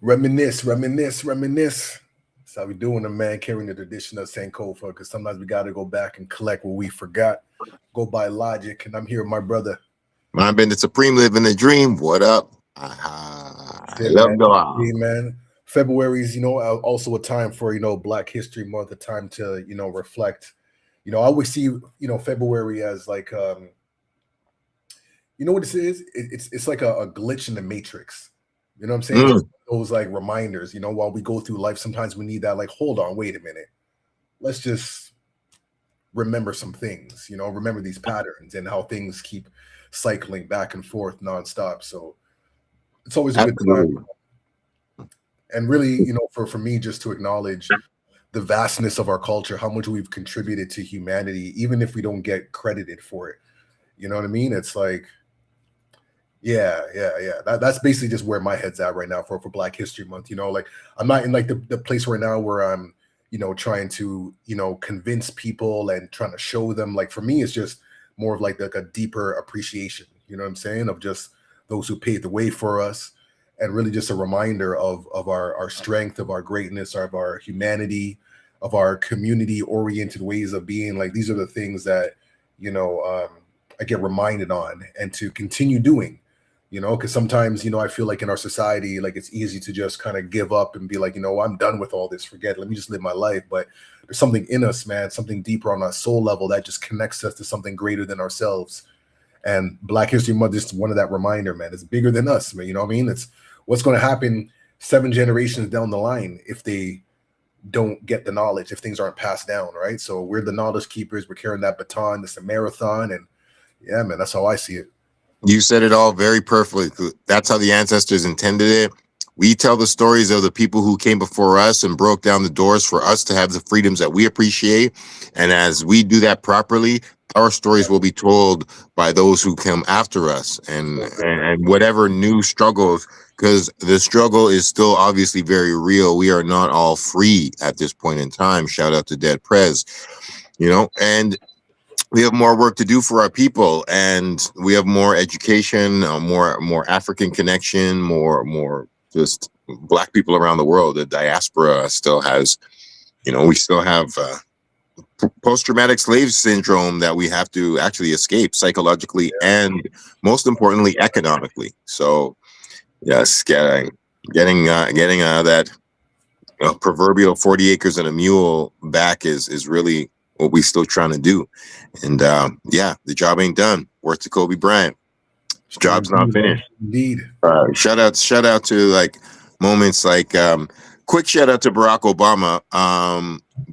Reminisce, reminisce, reminisce. That's how we doing it, man. Carrying the tradition of Sankofa, because sometimes we got to go back and collect what we forgot. Go by Logic, and I'm here with my brother. Mindbender Supreme, living the dream. What up? I Shit, love man. God. Hey, man. February is, also a time for, Black History Month, a time to, reflect. I always see, February as like, you know what this is? It's like a glitch in the matrix. You know what I'm saying? It's Mm, those like reminders, while we go through life, sometimes we need that, like, hold on, wait a minute. Let's just remember some things, remember these patterns and how things keep cycling back and forth nonstop. So it's always a good time. absolutely. And really, for me, just to acknowledge the vastness of our culture, how much we've contributed to humanity, even if we don't get credited for it. You know what I mean? It's like, yeah, yeah, yeah. That's basically just where my head's at right now for Black History Month. Like I'm not in like the place right now where I'm, trying to, convince people and trying to show them. Like for me, it's just more of like a deeper appreciation, you know what I'm saying? Of just those who paved the way for us, and really just a reminder of our strength, of our greatness, of our humanity, of our community oriented ways of being. Like these are the things that, I get reminded on and to continue doing, because sometimes, I feel like in our society, like it's easy to just kind of give up and be like, I'm done with all this, forget it, let me just live my life. But there's something in us, man, something deeper on our soul level that just connects us to something greater than ourselves. And Black History Month is one of that reminder, man. It's bigger than us, man. You know what I mean? It's what's going to happen 7 generations down the line if they don't get the knowledge, if things aren't passed down, right? So we're the knowledge keepers. We're carrying that baton. It's a marathon, and yeah, man, that's how I see it. You said it all very perfectly. That's how the ancestors intended it. We tell the stories of the people who came before us and broke down the doors for us to have the freedoms that we appreciate. And as we do that properly, our stories will be told by those who come after us, and whatever new struggles, because the struggle is still obviously very real. We are not all free at this point in time. Shout out to Dead Prez, and we have more work to do for our people, and we have more education, more African connection, more just black people around the world. The diaspora still has, we still have post-traumatic slave syndrome that we have to actually escape psychologically and most importantly economically. So yes, getting that proverbial 40 acres and a mule back is really what we still trying to do. And yeah, the job ain't done. Worth to Kobe Bryant. His job's not Indeed, man. finished. Indeed. Shout out to like moments like quick shout out to Barack Obama,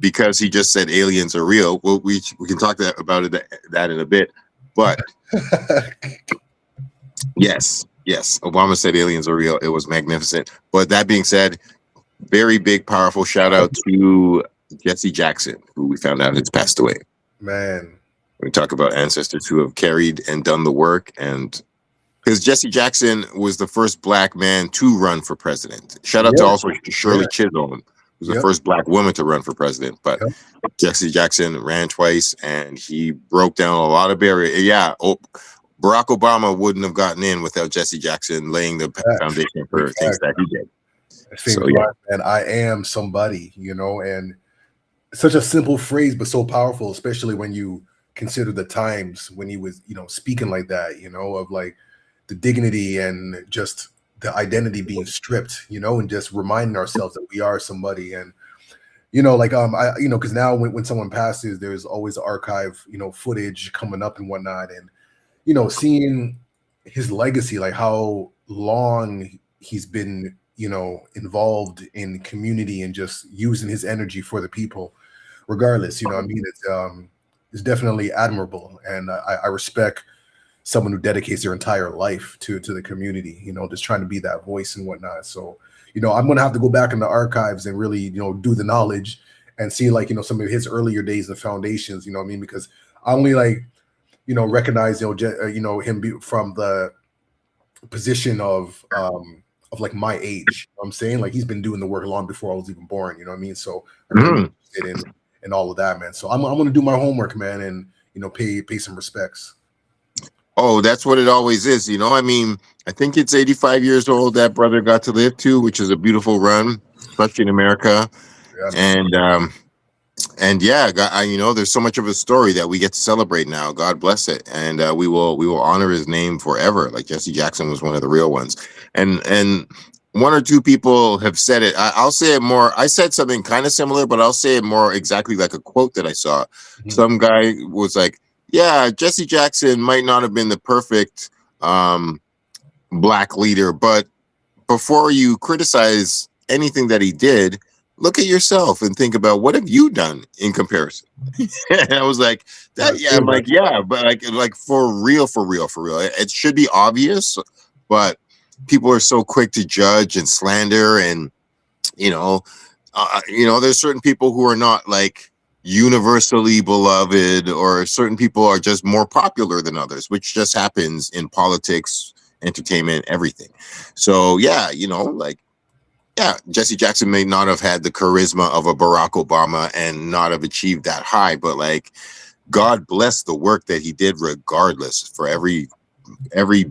because he just said aliens are real. Well, we can talk about that in a bit, but yes, Obama said aliens are real. It was magnificent. But that being said, very big, powerful shout out to Jesse Jackson, who we found out has passed away. Man. We talk about ancestors who have carried and done the work, and because Jesse Jackson was the first black man to run for president. Shout out to Yeah. also Yeah. Shirley Chisholm, who was the Yep. first black woman to run for president. But Yep. Jesse Jackson ran twice, and he broke down a lot of barriers. Yeah, Barack Obama wouldn't have gotten in without Jesse Jackson laying the Facts. foundation Big for things facts. that he did. That famous So yeah. line, man, I am somebody, and such a simple phrase, but so powerful, especially when you consider the times when he was, speaking like that, of like the dignity and just the identity being stripped, and just reminding ourselves that we are somebody. And, like, I, because now when someone passes, there's always archive, footage coming up and whatnot. And, seeing his legacy, like how long he's been, involved in community and just using his energy for the people regardless. I mean, it's definitely admirable, and I respect someone who dedicates their entire life to the community. Just trying to be that voice and whatnot. So, I'm gonna have to go back in the archives and really, do the knowledge and see, like, some of his earlier days and foundations. You know what I mean? Because I only like, recognize, him from the position of like my age. You know what I'm saying, like, he's been doing the work long before I was even born. You know what I mean? So I'm really Mhm. interested in all of that, man. So I'm gonna do my homework, man, and pay some respects. Oh, that's what it always is. You know, I mean, I think it's 85 years old that brother got to live to, which is a beautiful run, especially in America. Yeah, man. And yeah, you know, there's so much of a story that we get to celebrate now. God bless it, and we will honor his name forever. Like Jesse Jackson was one of the real ones, and one or two people have said it. I'll say it more. I said something kind of similar, but I'll say it more exactly like a quote that I saw. Mhm. Some guy was like, "Yeah, Jesse Jackson might not have been the perfect um, black leader, but before you criticize anything that he did, look at yourself and think about what have you done in comparison." And I was like, that, That's yeah, I'm true, man. like, yeah, but like for real, for real, for real. It should be obvious, but people are so quick to judge and slander, and you know, there's certain people who are not like universally beloved, or certain people are just more popular than others, which just happens in politics, entertainment, everything. So yeah, like, yeah, Jesse Jackson may not have had the charisma of a Barack Obama and not have achieved that high, but like, God bless the work that he did regardless. For every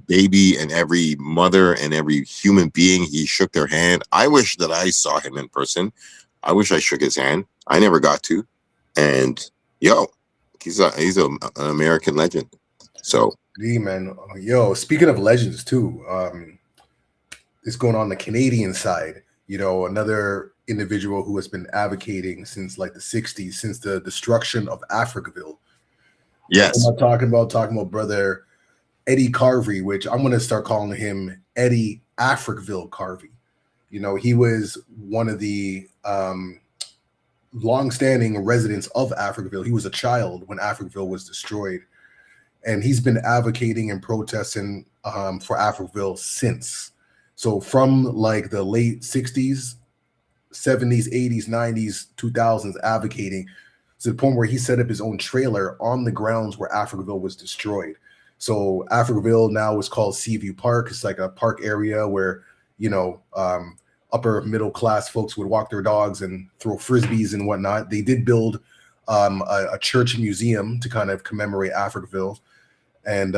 baby and every mother and every human being, he shook their hand. I wish that I saw him in person. I wish I shook his hand. I never got to. And yo, an American legend. So Yeah, man. Yo, speaking of legends too, it's going on the Canadian side. Another individual who has been advocating since like the '60s, since the destruction of Africaville. What yes. am I talking about? Talking about brother Eddie Carvey, which I'm gonna start calling him Eddie Africville Carvey. He was one of the long-standing residents of Africaville. He was a child when Africaville was destroyed, and he's been advocating and protesting for Africaville since. So from like the late '60s, '70s, '80s, '90s, 2000s, advocating to the point where he set up his own trailer on the grounds where Africaville was destroyed. So Africaville now is called Seaview Park. It's like a park area where you know upper middle class folks would walk their dogs and throw frisbees and whatnot. They did build a church museum to kind of commemorate Africaville, and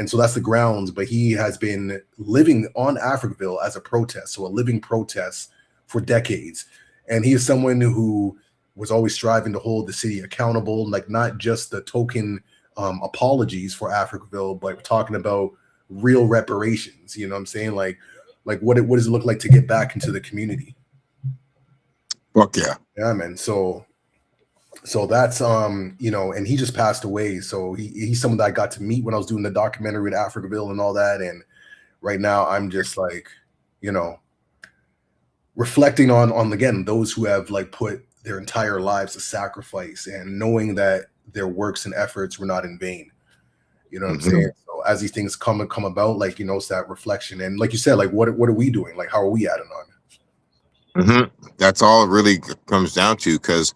so that's the grounds. But he has been living on Africaville as a protest, so a living protest for decades. And he is someone who was always striving to hold the city accountable, like not just the token apologies for Africaville, but we're talking about real reparations. You know what I'm saying? Like what does it look like to get back into the community? Fuck yeah. Yeah, man. So that's and he just passed away. So he's someone that I got to meet when I was doing the documentary with Africaville and all that. And right now I'm just like, reflecting on again those who have like put their entire lives to sacrifice, and knowing that their works and efforts were not in vain. You know what I'm saying? So as these things come about, like it's that reflection, and like you said, like what are we doing? Like how are we adding on? That's all it really comes down to, because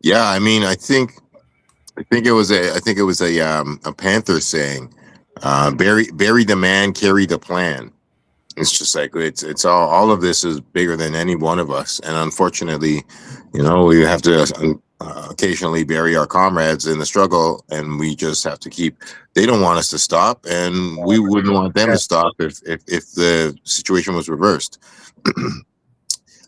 yeah, I mean, I think it was a Panther saying, bury the man, carry the plan. It's just like it's all of this is bigger than any one of us, and unfortunately, we have to occasionally bury our comrades in the struggle, and we just have to keep. They don't want us to stop, and we wouldn't want them to stop if the situation was reversed.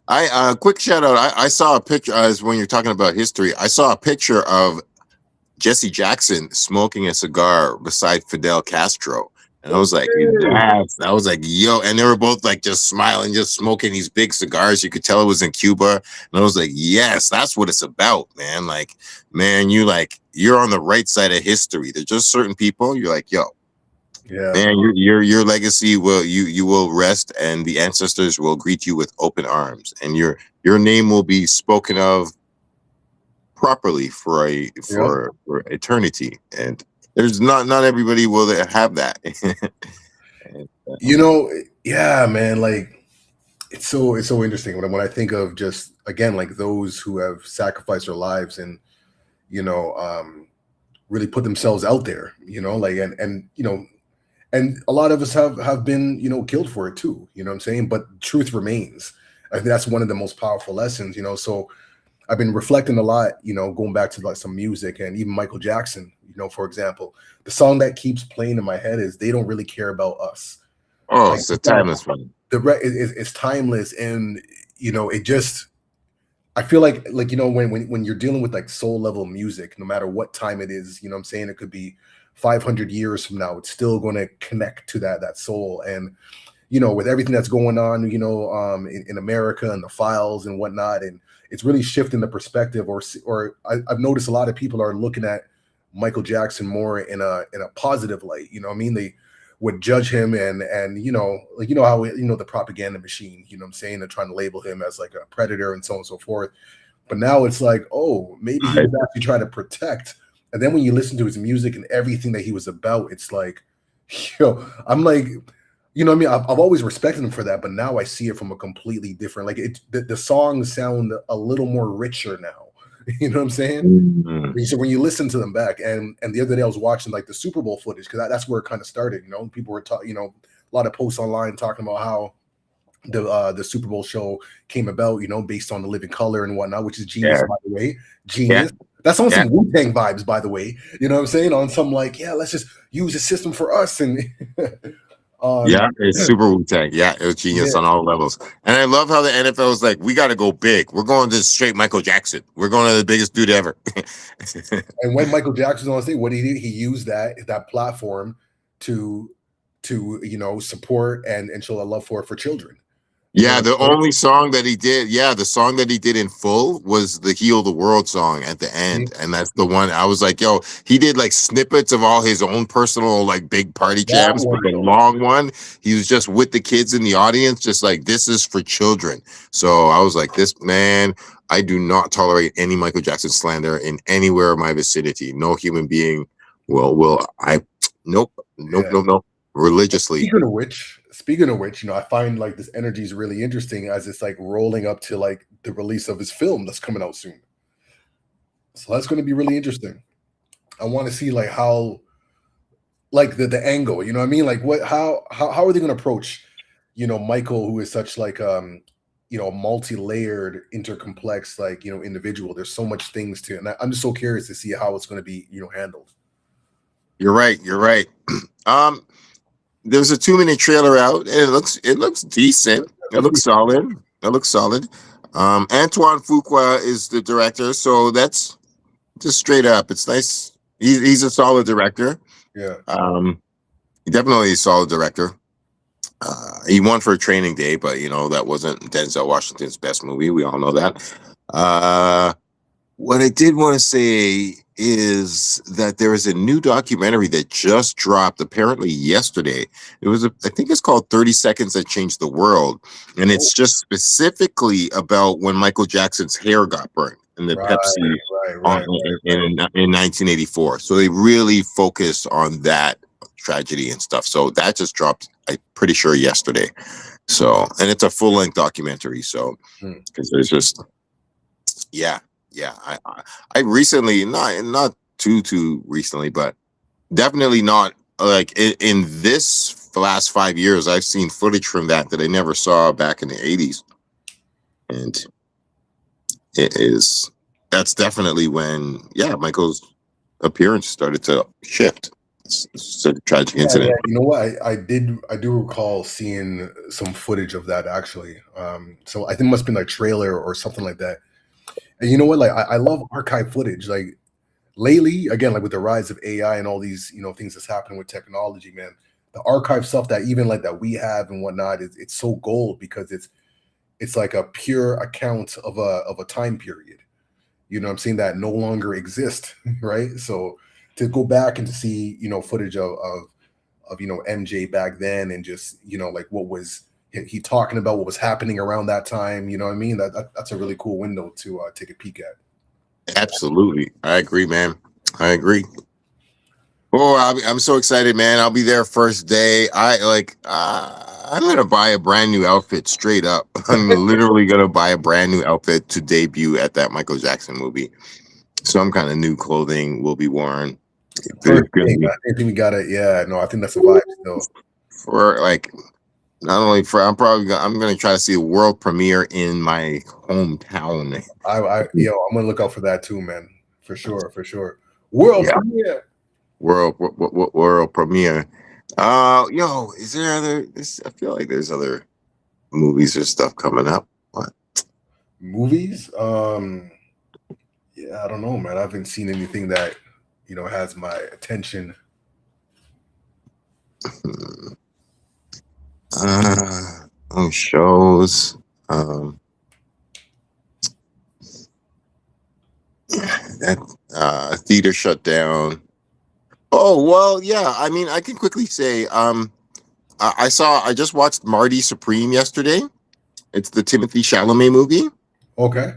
I quick shout out. I saw a picture as when you're talking about history. I saw a picture of Jesse Jackson smoking a cigar beside Fidel Castro. And I was like, yes. I was like, yo. And they were both like just smiling, just smoking these big cigars. You could tell it was in Cuba. And I was like, yes, that's what it's about, man. Like, man, you're on the right side of history. There's just certain people. You're like, yo, Yeah, man, your legacy you will rest, and the ancestors will greet you with open arms, and your name will be spoken of properly for yeah. for eternity. And there's not everybody will have that. And, Yeah, man. Like it's so interesting when I think of just again like those who have sacrificed their lives and you know really put themselves out there. Like and a lot of us have been killed for it too. You know what I'm saying? But truth remains. I think that's one of the most powerful lessons. So I've been reflecting a lot, going back to like some music and even Michael Jackson, for example. The song that keeps playing in my head is "They Don't Really Care About Us." Oh, Like it's a timeless one. it's timeless, and it just, I feel like when you're dealing with like soul level music, no matter what time it is, what I'm saying, it could be 500 years from now, it's still going to connect to that soul. And with everything that's going on, in America and the files and whatnot, and it's really shifting the perspective. I've noticed a lot of people are looking at Michael Jackson more in a positive light. I mean, they would judge him, and like how the propaganda machine. I'm saying, they're trying to label him as like a predator and so on and so forth. But now it's like, oh, maybe he Right. was actually trying to protect. And then when you listen to his music and everything that he was about, it's like, I'm like, what I mean? I've always respected him for that, but now I see it from a completely different. Like the songs sound a little more richer now. You know what I'm saying? Mhm. So when you listen to them back, and the other day I was watching like the Super Bowl footage, because that's where it kind of started. People were talking, a lot of posts online talking about how the Super Bowl show came about, based on The Living Color and whatnot, which is genius, Yeah, by the way. yeah, Genius. That's on yeah, some Wu-Tang vibes, by the way. You know what I'm saying? On some like, yeah, let's just use the system for us. And yeah. um It's super Wu-Tang. Yeah, it was genius yeah. on all levels. And I love how the NFL is like, we got to go big. We're going to straight Michael Jackson. We're going to the biggest dude ever. And when Michael Jackson was on stage, what he did, he used that platform to support and show a love for children. You know Yeah, what the I'm saying? only song that he did, yeah, the song that he did in full was the Heal the World song at the Mhm. end. And that's the one I was like, yo, he did like snippets of all his own personal like big party That jams, but one the though. long one, he was just with the kids in the audience, just like, this is for children. So I was like, this man, I do not tolerate any Michael Jackson slander in anywhere of my vicinity. No human being will I nope, nope, Yeah. nope, nope. Religiously. Speaking of which, I find like this energy is really interesting as it's like rolling up to like the release of his film that's coming out soon. So that's going to be really interesting. I want to see like how, like the angle, you know what I mean? Like what how are they going to approach, Michael, who is such like multi-layered, intercomplex, like, individual. There's so much things to it. And I'm just so curious to see how it's going to be, handled. You're right. You're right. Um, there's a 2 minute trailer out, and it looks decent. It Let's looks see. solid. It looks solid. Antoine Fuqua is the director, so that's just straight up. It's nice. He's a solid director. Yeah. Um, definitely a solid director. He won for Training Day, but that wasn't Denzel Washington's best movie. We all know that. Uh, What I did want to say is that there is a new documentary that just dropped apparently yesterday. I think it's called 30 Seconds That Changed the World. And Oh, it's just specifically about when Michael Jackson's hair got burnt in the right, Pepsi right, on, right, right, right. in 1984. So they really focused on that tragedy and stuff. So that just dropped, I'm pretty sure, yesterday. So, and it's a full length documentary. So, Hmm. because there's just, yeah, yeah. I recently, not too recently, but definitely not like in this last 5 years. I've seen footage from that I never saw back in the '80s, and it is that's definitely when Michael's appearance started to shift. It's a tragic Yeah, yeah. incident. You know what? I do recall seeing some footage of that actually. So I think it must have been like trailer or something like that. And you know what? Like I love archive footage. Like lately, again, like with the rise of AI and all these, things that's happening with technology, man. The archive stuff that even like that we have and whatnot it's so gold because it's like a pure account of a time period. What I'm saying, that no longer exist, right? So to go back and to see, footage of MJ back then, and just like what was he talking about, what was happening around that time, you know what I mean? That's a really cool window to take a peek at. Absolutely, I agree, man. I agree. Oh, I'm so excited, man! I'll be there first day. I'm gonna buy a brand new outfit straight up. I'm literally gonna buy a brand new outfit to debut at that Michael Jackson movie. Some kind of new clothing will be worn. There's First gonna thing, be I think we got it. Yeah, no, I think that's a vibe still. for like Not only for I'm gonna try to see a world premiere in my hometown. I'm gonna look out for that too, man. For sure, for sure. World Yeah, premiere. world premiere. Is there other? I feel like there's other movies or stuff coming up. What? Movies. Yeah, I don't know, man. I haven't seen anything that has my attention. Shows. Um, that theater shut down. Oh well, yeah. I mean, I can quickly say, I just watched Marty Supreme yesterday. It's the Timothy Chalamet movie. Okay.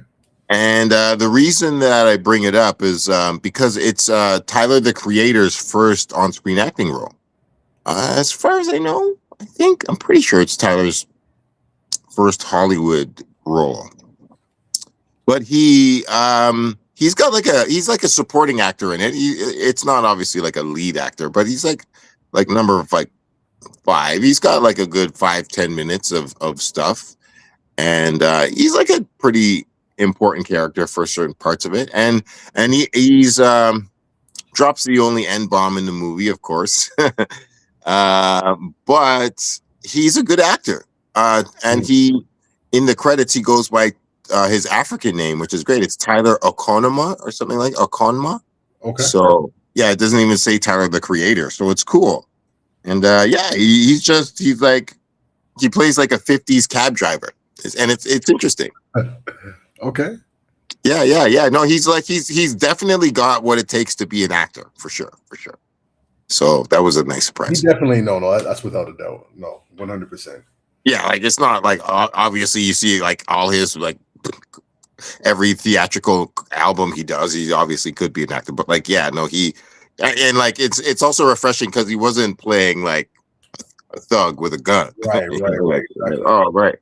And the reason that I bring it up is because it's Tyler the Creator's first on-screen acting role. As far as I know, I'm pretty sure it's Tyler's first Hollywood role. But he's like a supporting actor in it. It's not obviously like a lead actor, but he's like number like 5. He's got like a good 5-10 minutes of stuff, and he's like a pretty important character for certain parts of it, and he's drops the only N bomb in the movie, of course. But he's a good actor, and he in the credits he goes by his African name, which is great. It's Tyler Okonma or something like Okonma. Okay. So yeah, it doesn't even say Tyler the Creator, so it's cool. And he plays like a 50s cab driver, and it's interesting. Okay. Yeah. No, he's definitely got what it takes to be an actor, for sure. So that was a nice surprise. He definitely no, that's without a doubt. No, 100%. Yeah, like it's not like obviously you see like all his like every theatrical album he does, he obviously could be an actor, but like and like it's also refreshing because he wasn't playing like a thug with a gun. Right. Exactly. Oh, right.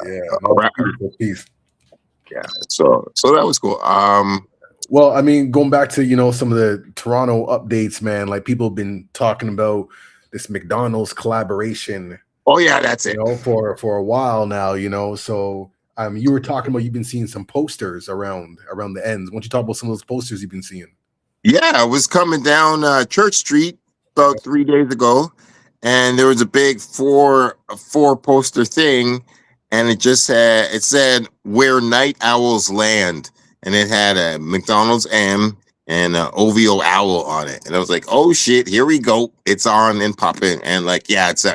Yeah. No, peace. Yeah. So that was cool. Well, I mean, going back to some of the Toronto updates, man. Like people have been talking about this McDonald's collaboration. Oh yeah, that's it. For a while now. So you were talking about you've been seeing some posters around the ends. Why don't you talk about some of those posters you've been seeing? Yeah, I was coming down Church Street about 3 days ago, and there was a big four poster thing, and it said "Where Night Owls Land," and it had a McDonald's M and an OVO owl on it, and I was like, "Oh shit, here we go! It's on and popping!" And like, yeah, it's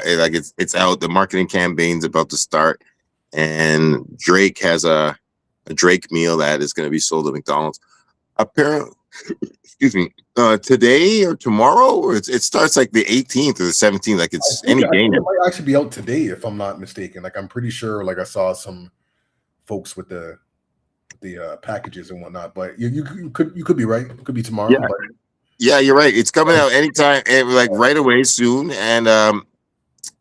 out. The marketing campaign's about to start, and Drake has a Drake meal that is going to be sold at McDonald's. Apparently, excuse me, today or tomorrow, or it starts like the 18th or the 17th. Like it's any day now. It might actually be out today, if I'm not mistaken. Like I'm pretty sure. Like I saw some folks with the packages and whatnot. But you could be right. It could be tomorrow. Yeah, but... yeah, you're right. It's coming out anytime, like right away soon, and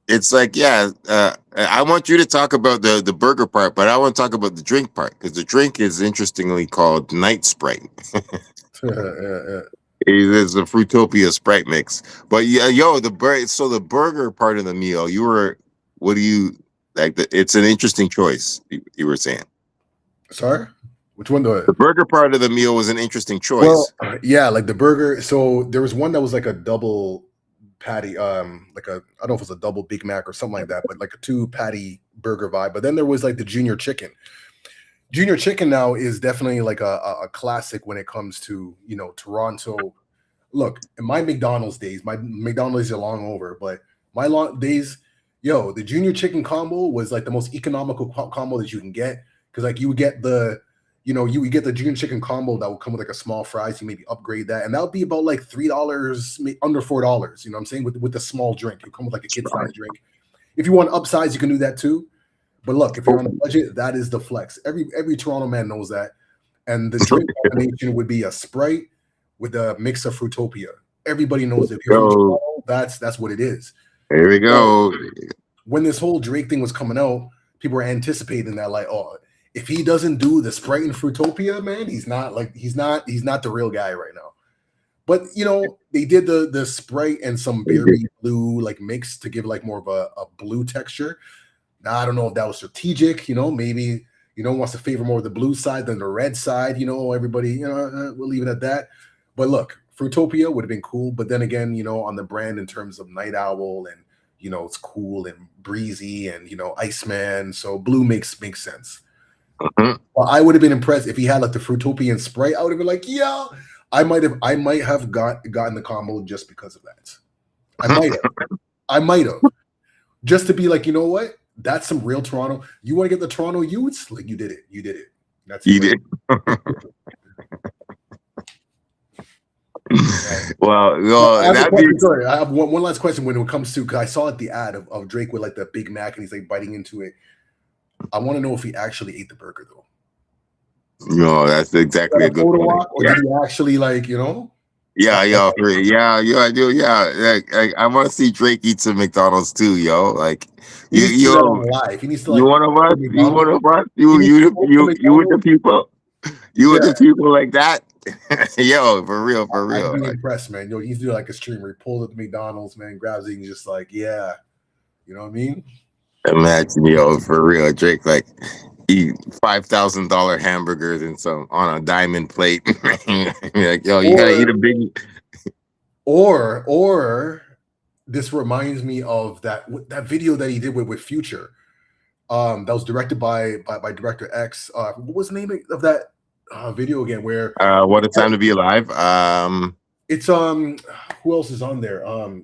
it's like I want you to talk about the burger part, but I want to talk about the drink part because the drink is interestingly called Night Sprite. Yeah. It's a Fruitopia Sprite mix. But the burger part of the meal, what do you like? It's an interesting choice. You were saying. Sorry, which one? The burger part of the meal was an interesting choice. Well, yeah, like the burger. So there was one that was like a double patty, like I don't know if it was a double Big Mac or something like that, but like a 2 patty burger vibe. But then there was like the Junior Chicken. Junior Chicken now is definitely like a classic when it comes to Toronto. Look, in my McDonald's days, my McDonald's are long over, but my long days, the Junior Chicken combo was like the most economical combo that you can get because like you would get the you would get the Junior Chicken combo that would come with like a small fries. You maybe upgrade that, and that would be about like $3, under $4. You know what I'm saying? With the small drink, it come with like a kid size drink. If you want upsize, you can do that too. But look, if you're on a budget, that is the flex. Every Toronto man knows that. And the drink combination would be a Sprite with a mix of Fruitopia. Everybody knows it. If you're from Toronto, that's what it is. There we go. When this whole Drake thing was coming out, people were anticipating that, like, oh, if he doesn't do the Sprite and Fruitopia, man, he's not the real guy right now. But they did the Sprite and some berry blue like mix to give like more of a blue texture. Now I don't know if that was strategic. Maybe wants to favor more of the blue side than the red side. Everybody. We'll leave it at that. But look, Fruitopia would have been cool. But then again, on the brand in terms of Night Owl and it's cool and breezy and Iceman. So blue makes sense. Mhm. Well, I would have been impressed if he had like the Fruitopia and Sprite. I would have been like, yeah. I might have gotten the combo just because of that. I might have. Just to be like, you know what? That's some real Toronto. You want to get the Toronto youths? Like you did it. That's You did. Well, that'd be. Sorry, I have one last question when it comes to, because I saw at the ad of Drake with like the Big Mac and he's like biting into it. I want to know if he actually ate the burger though. No, that's exactly a good point. Or did he actually like, Yeah, I do. Yeah, I want to see Drake eat some McDonald's too, yo. Like, you live. He needs to like. You one of us. You with the people. With the people like that. Yo, for real. I'd be impressed, man. He's doing like a stream where he pulls up McDonald's, man, grabs it, and just like, yeah, you know what I mean? Imagine, for real, Drake like eat $5,000 hamburgers and some on a diamond plate. Like, yo, you gotta eat a big. Or this reminds me of that video that he did with Future. That was directed by Director X. What was the name of that video again? Where What a Time to Be Alive. It's who else is on there? What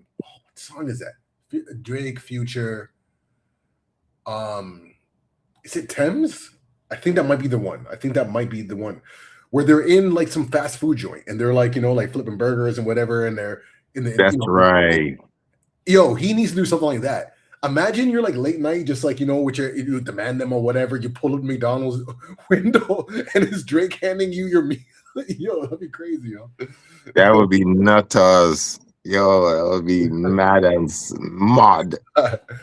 song is that? Drake, Future. Is it Thames? I think that might be the one. Where they're in like some fast food joint and they're like, like flipping burgers and whatever, and they're in the. That's right. Yo, he needs to do something like that. Imagine you're like late night, just like you demand them or whatever. You pull up McDonald's window and it's Drake handing you your meal. Yo, that'd be crazy, yo. That would be nutters. Yo, that would be mad as mod.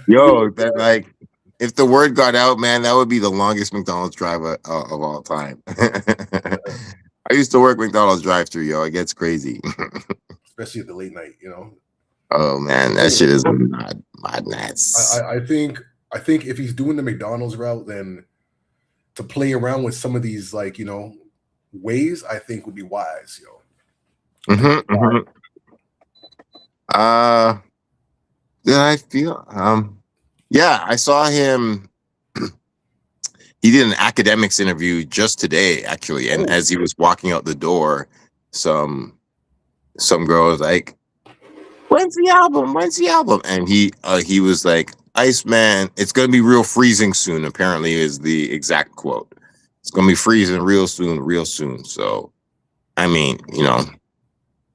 Yo, that like if the word got out, man, that would be the longest McDonald's drive of all time. I used to work McDonald's drive-through, yo. It gets crazy, especially at the late night, Oh man, that shit is madness. I think if he's doing the McDonald's route, then to play around with some of these like ways, I think would be wise, yo. Did I feel yeah, I saw him. He did an academics interview just today, actually, and as he was walking out the door, some girl was like, When's the album? And he was like, Iceman, it's gonna be real freezing soon, apparently is the exact quote. It's gonna be freezing real soon. So I mean,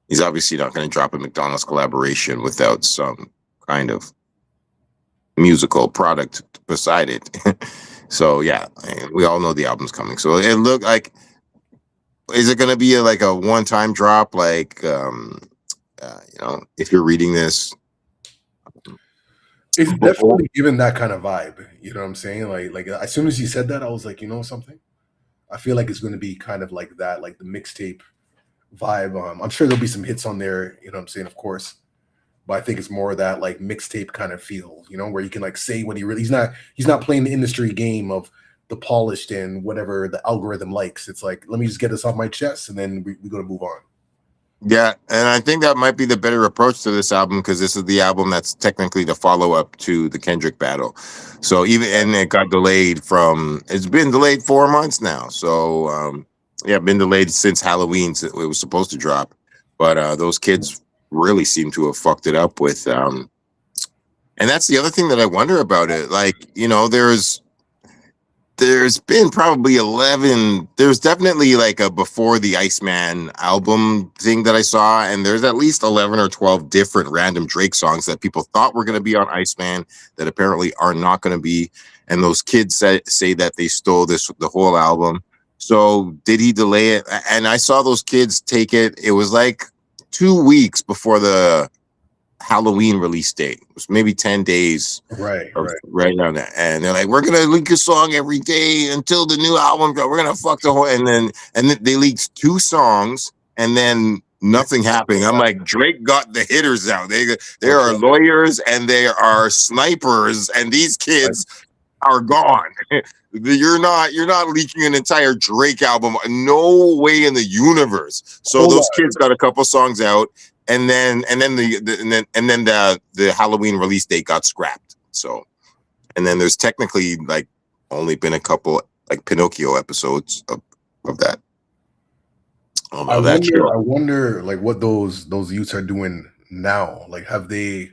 he's obviously not gonna drop a McDonald's collaboration without some kind of musical product beside it. So yeah, we all know the album's coming. So it looked like, is it gonna be like a one-time drop, like if you're reading this, it's definitely given that kind of vibe. You know what I'm saying? Like as soon as you said that, I was like, something. I feel like it's going to be kind of like that, like the mixtape vibe. I'm sure there'll be some hits on there. You know what I'm saying? Of course, but I think it's more of that like mixtape kind of feel. Where you can like say what he's not playing the industry game of the polished and whatever the algorithm likes. It's like, let me just get this off my chest, and then we're going to move on. Yeah, and I think that might be the better approach to this album, because this is the album that's technically the follow-up to the Kendrick battle. So and it got delayed it's been delayed 4 months now. So been delayed since Halloween. So it was supposed to drop, but those kids really seem to have fucked it up with. And that's the other thing that I wonder about it. Like, there's been probably 11. There's definitely like a before the Iceman album thing that I saw, and there's at least 11 or 12 different random Drake songs that people thought were going to be on Iceman that apparently are not going to be. And those kids say that they stole the whole album. So did he delay it? And I saw those kids take it. It was like 2 weeks before the Halloween release date. It was maybe 10 days right on that, and they're like, we're gonna leak a song every day until the new album. We're gonna fuck the whole, and then they leaked 2 songs, and then nothing happening. I'm like, Drake got the hitters out. They are Okay. lawyers and they are snipers, and these kids are gone. You're not leaking an entire Drake album. No way in the universe. So Hold those on. kids got a couple songs out, and then the Halloween release date got scrapped. So, and then there's technically like only been a couple like Pinocchio episodes of that. I wonder like what those youths are doing now. Like, have they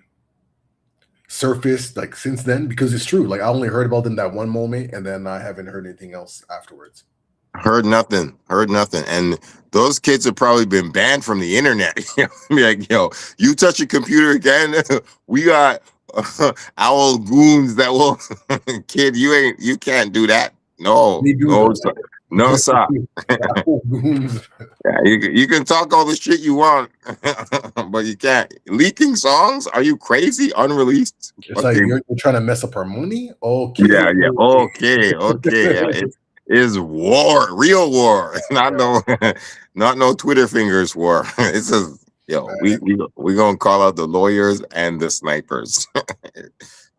surfaced like since then? Because it's true. Like, I only heard about them that one moment, and then I haven't heard anything else afterwards. Heard nothing. And those kids have probably been banned from the internet. Be like, yo, you touch a computer again, we got owl goons that will kid, you can't do that. No, no, sir. Yeah, you can talk all the shit you want, but you can't. Leaking songs? Are you crazy? Unreleased? It's like you're trying to mess up our money? Okay. Yeah. Okay. Yeah, it is war, real war. Not no Twitter fingers war. It says, yo, we gonna call out the lawyers and the snipers.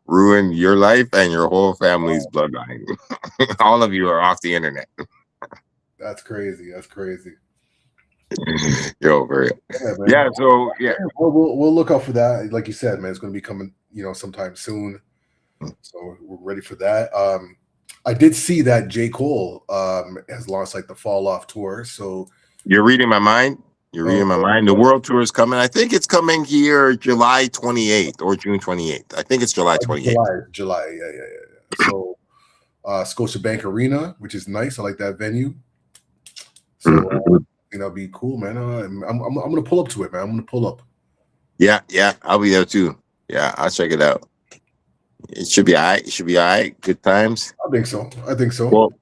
Ruin your life and your whole family's bloodline. All of you are off the internet. That's crazy. Yo, very yeah. So yeah, we'll look out for that. Like you said, man, it's going to be coming, sometime soon. So we're ready for that. I did see that J. Cole has launched like the Fall Off tour. So you're reading my mind. The world tour is coming. I think it's coming here July 28th or June 28th. I think it's July 28th. July. Yeah. So Scotiabank Arena, which is nice. I like that venue. So it'll be cool, man. I'm gonna pull up to it, man. I'm gonna pull up. Yeah, I'll be there too. Yeah, I'll check it out. It should be all right. Good times. I think so.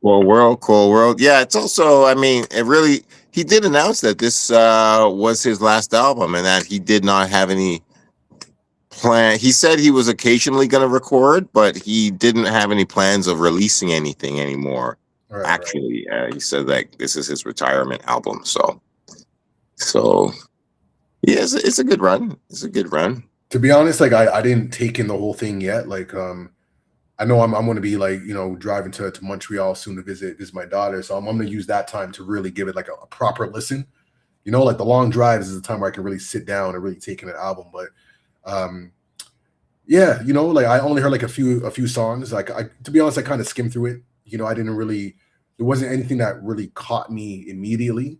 Cool world. Yeah, it's also, I mean, he did announce that this was his last album and that he did not have any plan. He said he was occasionally going to record, but he didn't have any plans of releasing anything anymore. Actually, he said that this is his retirement album. So yeah, it's a good run. To be honest, like I didn't take in the whole thing yet. Like I know I'm going to be like driving to Montreal soon to visit my daughter, so I'm going to use that time to really give it like a proper listen. Like the long drives is the time where I can really sit down and really take in an album. But yeah, like I only heard like a few songs. Like to be honest, I kind of skimmed through it. I didn't really. There wasn't anything that really caught me immediately.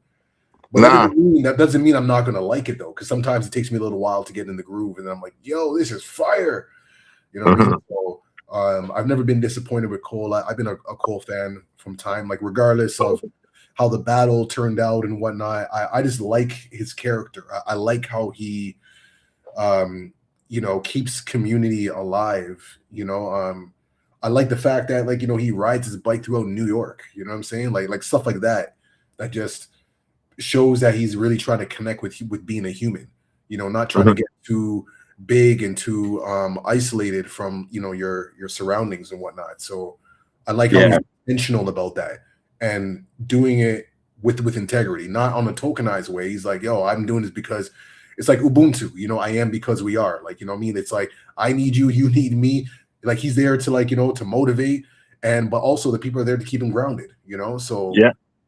But that doesn't mean I'm not going to like it, though, because sometimes it takes me a little while to get in the groove, and I'm like, yo, this is fire. What I mean? So I've never been disappointed with Cole. I've been a Cole fan from time, like regardless of how the battle turned out and whatnot. I just like his character. I like how he, keeps community alive. I like the fact that he rides his bike throughout New York. You know what I'm saying? Like stuff like that just shows that he's really trying to connect with being a human. Not trying to get too big and too isolated from your surroundings and whatnot. So I like how he's intentional about that and doing it with integrity, not on a tokenized way. He's like, yo, I'm doing this because it's like Ubuntu. I am because we are. Like, what I mean? It's like I need you, you need me. Like he's there to to motivate, but also the people are there to keep him grounded. So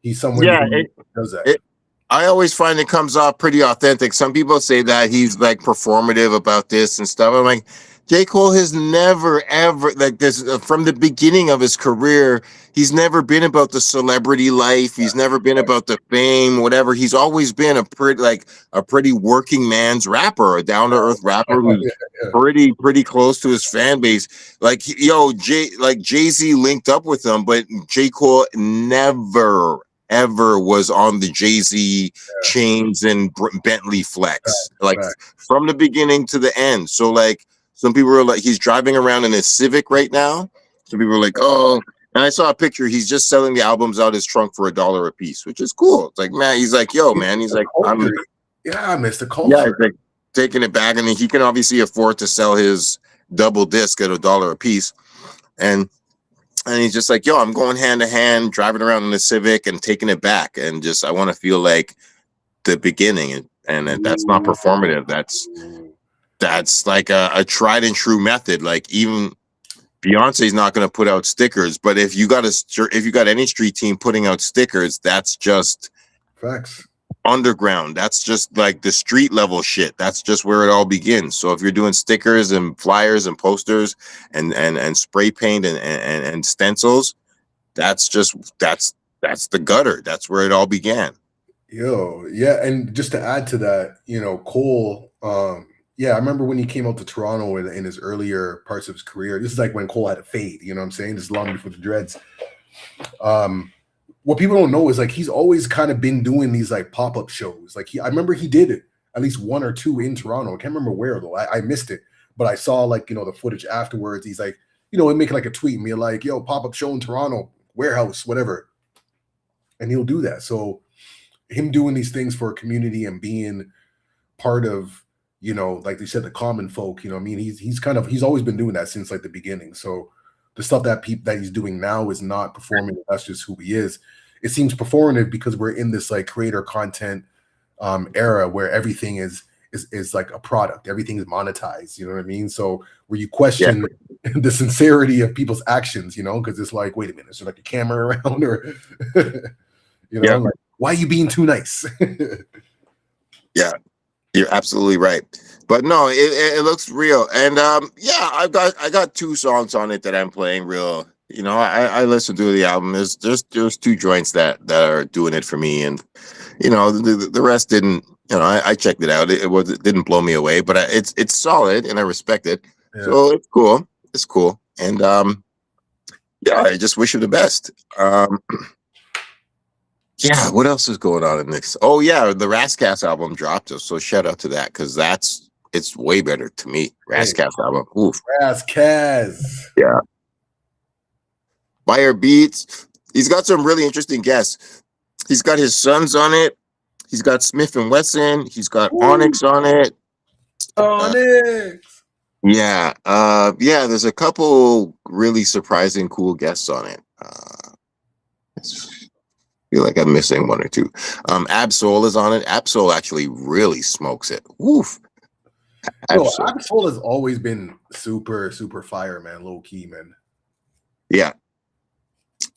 he's someone who does that. I always find it comes off pretty authentic. Some people say that he's like performative about this and stuff. I'm like, J. Cole has never, ever, like this, from the beginning of his career, he's never been about the celebrity life. He's never been about the fame, whatever. He's always been a pretty working man's rapper, a down-to-earth rapper who's pretty close to his fan base. Like, Jay-Z linked up with him, but J. Cole never ever was on the Jay-Z chains and Bentley flex, from the beginning to the end. So like some people were like, he's driving around in a Civic right now. Some people were like, oh, and I saw a picture. He's just selling the albums out his trunk for $1 a piece, which is cool. It's like, man, he's like, yo, man, he's like, I miss the culture. Yeah, like taking it back, and he can obviously afford to sell his double disc at $1 a piece, and he's just like, yo, I'm going hand to hand, driving around in the Civic and taking it back. And just, I want to feel like the beginning. and that's not performative. That's like a tried and true method. Like even Beyonce's not going to put out stickers, but if you got any street team putting out stickers, that's just Facts. underground. That's just like the street level shit. That's just where it all begins. So if you're doing stickers and flyers and posters and spray paint and stencils, that's the gutter. That's where it all began. Yo, yeah, and just to add to that, Cole, yeah, I remember when he came out to Toronto in his earlier parts of his career. This is like when Cole had a fade, you know what I'm saying? This is long before the dreads. What people don't know is like he's always kind of been doing these like pop-up shows. Like I remember he did it at least one or two in Toronto. I can't remember where though. I missed it, but I saw like the footage afterwards. He's like, making like a tweet and be like, "Yo, pop-up show in Toronto, warehouse, whatever," and he'll do that. So him doing these things for a community and being part of, like they said, the common folk, I mean, he's always been doing that since like the beginning. So the stuff that he's doing now is not performative. That's just who he is. It seems performative because we're in this like creator content era where everything is like a product. Everything is monetized. You know what I mean? So where you question the sincerity of people's actions, because it's like, wait a minute, is there like a camera around or, like, why are you being too nice? Yeah, you're absolutely right. But no, it looks real. And yeah, I got 2 songs on it that I'm playing real. I listened to the album. There's 2 joints that are doing it for me, and the rest didn't. I checked it out. It didn't blow me away, but it's solid and I respect it. Yeah. So it's cool. It's cool. And yeah, I just wish you the best. Yeah, what else is going on in this? Oh yeah, the Rascas album dropped, so shout out to that because it's way better to me. Rascas album, oof. Rascas, yeah. Fire Beats. He's got some really interesting guests. He's got his sons on it. He's got Smith and Wesson. He's got Onyx on it. Onyx. Yeah, yeah. There's a couple really surprising, cool guests on it. Feel like I'm missing 1 or 2. Absol is on it. Absol actually really smokes it. Woof. Absol has always been super, super fire, man. Low key, man. Yeah.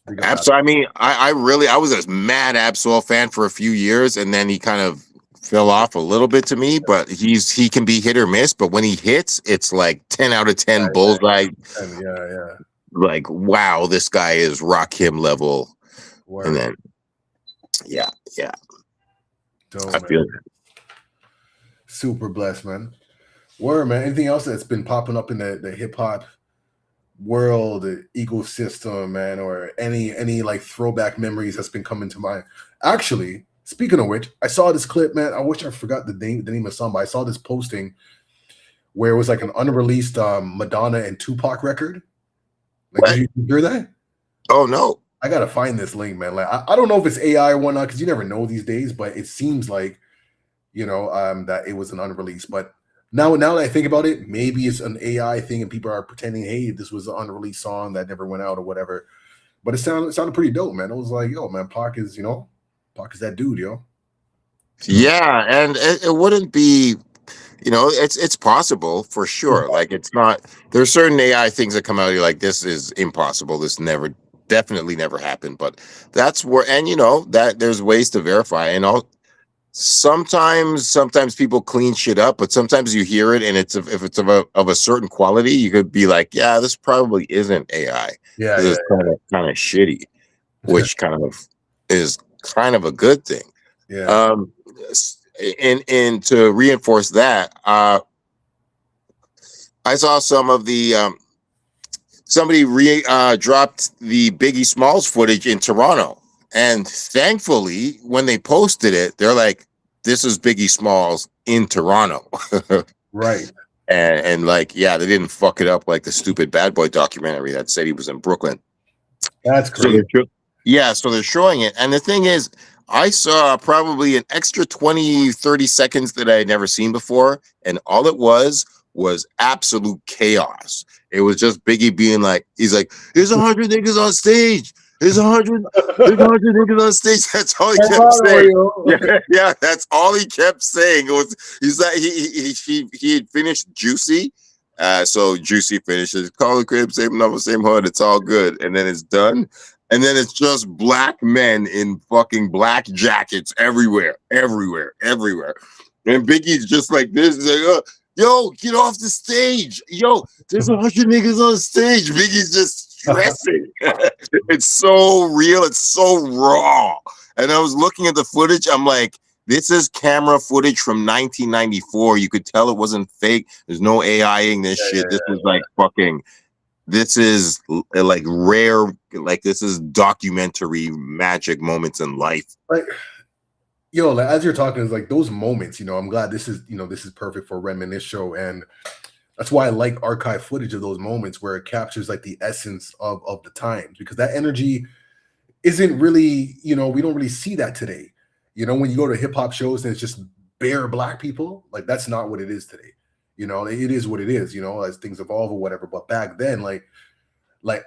Absol. I mean, I was a mad Absol fan for a few years, and then he kind of fell off a little bit to me. But he can be hit or miss. But when he hits, it's like 10 out of 10 bullseye. Yeah. Like, wow, this guy is Rakim level. Word. And then. Yeah. Dope, I feel it. Super blessed, man. Word, man. Anything else that's been popping up in the hip hop world, the ecosystem, man, or any like throwback memories that's been coming to mind? Actually, speaking of which, I saw this clip, man. I wish I forgot the name of the song, but I saw this posting where it was like an unreleased Madonna and Tupac record. Like, did you hear that? Oh no. I gotta find this link, man. Like, I don't know if it's AI or whatnot, because you never know these days, but it seems like, that it was an unreleased. But now that I think about it, maybe it's an AI thing and people are pretending, hey, this was an unreleased song that never went out or whatever. But it sounded pretty dope, man. I was like, yo, man, Pac is that dude, yo. Yeah, and it wouldn't be, it's possible for sure. Like, it's not. There's certain AI things that come out. You're like, this is impossible. This definitely never happened. But that's where, and that there's ways to verify. And sometimes people clean shit up, but sometimes you hear it, and if it's of a certain quality, you could be like, yeah, this probably isn't AI. Yeah, it's kind of shitty, which kind of is kind of a good thing. Yeah. And to reinforce that, I saw some of the somebody dropped the Biggie Smalls footage in Toronto, and thankfully, when they posted it, they're like, "This is Biggie Smalls in Toronto." Right. And like, yeah, they didn't fuck it up like the stupid Bad Boy documentary that said he was in Brooklyn. That's crazy. So they're showing it. And the thing is, I saw probably an extra 20, 30 seconds that I had never seen before. And all it was absolute chaos. It was just Biggie being like, he's like, there's 100 niggas on stage. There's 100, there's 100 niggas on stage. That's all he kept Toronto, saying. yo. Yeah, that's all he kept saying. It was he's like he had finished Juicy. So Juicy finishes. Call the crib, same number, same hood. It's all good, and then it's done. And then it's just black men in fucking black jackets everywhere, everywhere, everywhere. And Biggie's just like this. He's like, yo, get off the stage. Yo, there's 100 niggas on stage. Biggie's just stressing. It's so real. It's so raw. And I was looking at the footage. I'm like, this is camera footage from 1994. You could tell it wasn't fake. There's no AIing this shit. This was like fucking, this is like rare, like this is documentary magic moments in life. Like, yo, like, as you're talking, it's like those moments, I'm glad this is perfect for a Reminisce show. And that's why I like archive footage of those moments where it captures like the essence of the times, because that energy isn't really, we don't really see that today. When you go to hip hop shows and it's just bare black people, like that's not what it is today. It is what it is, as things evolve or whatever. But back then, like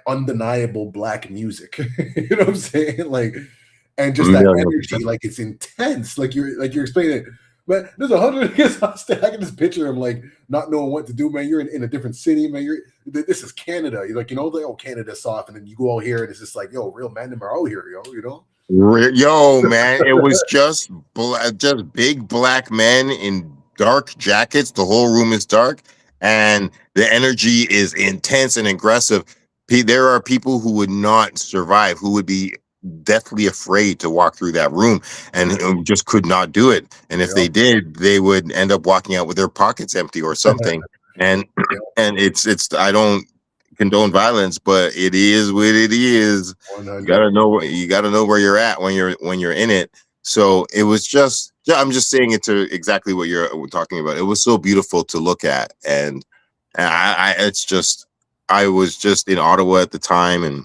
undeniable black music, you know what I'm saying? Like, and just that energy, like it's intense. Like you're explaining it. But there's 100 niggas on stage. I can just picture him like not knowing what to do, man. You're in a different city, man. This is Canada. You're like, like, oh, Canada's soft, and then you go out here and it's just like, yo, real men are out here, Yo, man, it was just big black men in dark jackets. The whole room is dark, and the energy is intense and aggressive. There are people who would not survive, who would be deathly afraid to walk through that room, and just could not do it. And if they did, they would end up walking out with their pockets empty or something. And it's I don't condone violence, but it is what it is. 100. You gotta know where you're at when you're in it. So it was just, I'm just saying it to exactly what you're talking about. It was so beautiful to look at, and I was just in Ottawa at the time, and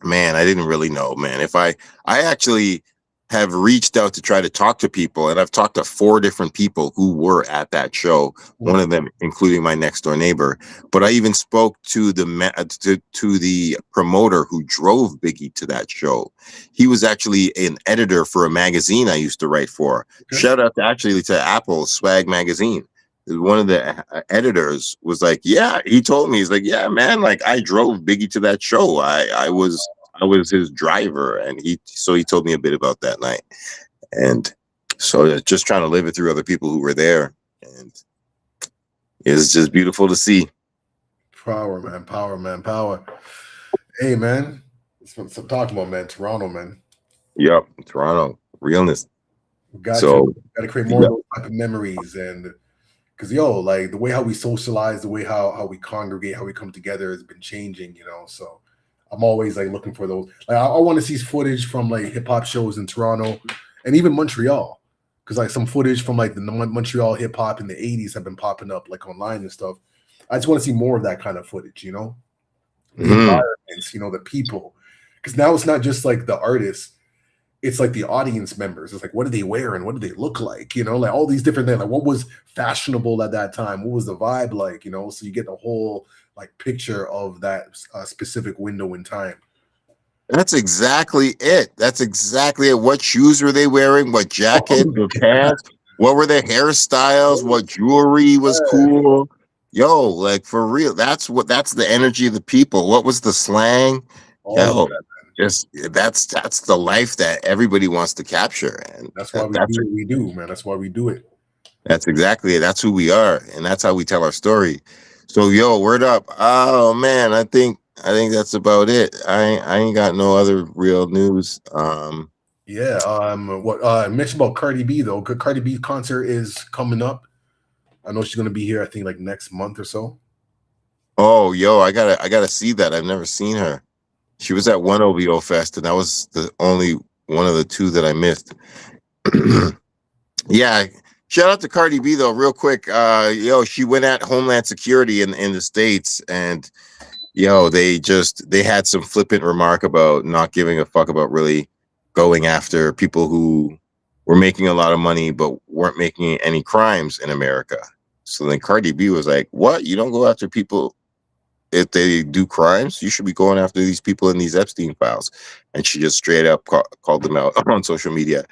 man, I didn't really know, man. If I actually have reached out to try to talk to people, and I've talked to 4 different people who were at that show, one of them including my next door neighbor. But I even spoke to the promoter who drove Biggie to that show. He was actually an editor for a magazine I used to write for. Okay. Shout out to Apple Swag magazine. One of the editors was like, yeah, he told me, he's like, yeah, man, like I drove Biggie to that show. I was his driver, and he told me a bit about that night. And so just trying to live it through other people who were there, and it's just beautiful to see. Power, man, power. Hey, man, I'm talking about, man, Toronto, man. Yep, Toronto, realness. Got to create more of those type of memories, and because like the way how we socialize, the way how we congregate, how we come together has been changing, so I'm always like looking for those. Like I want to see footage from like hip hop shows in Toronto and even Montreal, because like some footage from like the Montreal hip hop in the 80s have been popping up like online and stuff. I just want to see more of that kind of footage, the environments, the people, because now it's not just like the artists. It's like the audience members. It's like, what do they wear and what do they look like? Like all these different things. Like what was fashionable at that time? What was the vibe like? So you get the whole like picture of that specific window in time. That's exactly it. That's exactly it. What shoes were they wearing? What jacket? What pants? What were their hairstyles? What jewelry was cool? Yo, like for real. That's the energy of the people. What was the slang? Yo. Just that's the life that everybody wants to capture, and that's why we do what we do, man. That's why we do it. That's exactly it. That's who we are, and that's how we tell our story. So, yo, word up. Oh man, I think that's about it. I ain't got no other real news. Yeah. What I mentioned about Cardi B though. Cardi B concert is coming up. I know she's gonna be here. I think like next month or so. Oh, yo, I gotta see that. I've never seen her. She was at one OVO Fest, and that was the only one of the 2 that I missed. Yeah, shout out to Cardi B though, real quick. She went at Homeland Security in the States, and they had some flippant remark about not giving a fuck about really going after people who were making a lot of money but weren't making any crimes in America. So then Cardi B was like, "What? You don't go after people if they do crimes, you should be going after these people in these Epstein files. And she just straight up called them out on social media.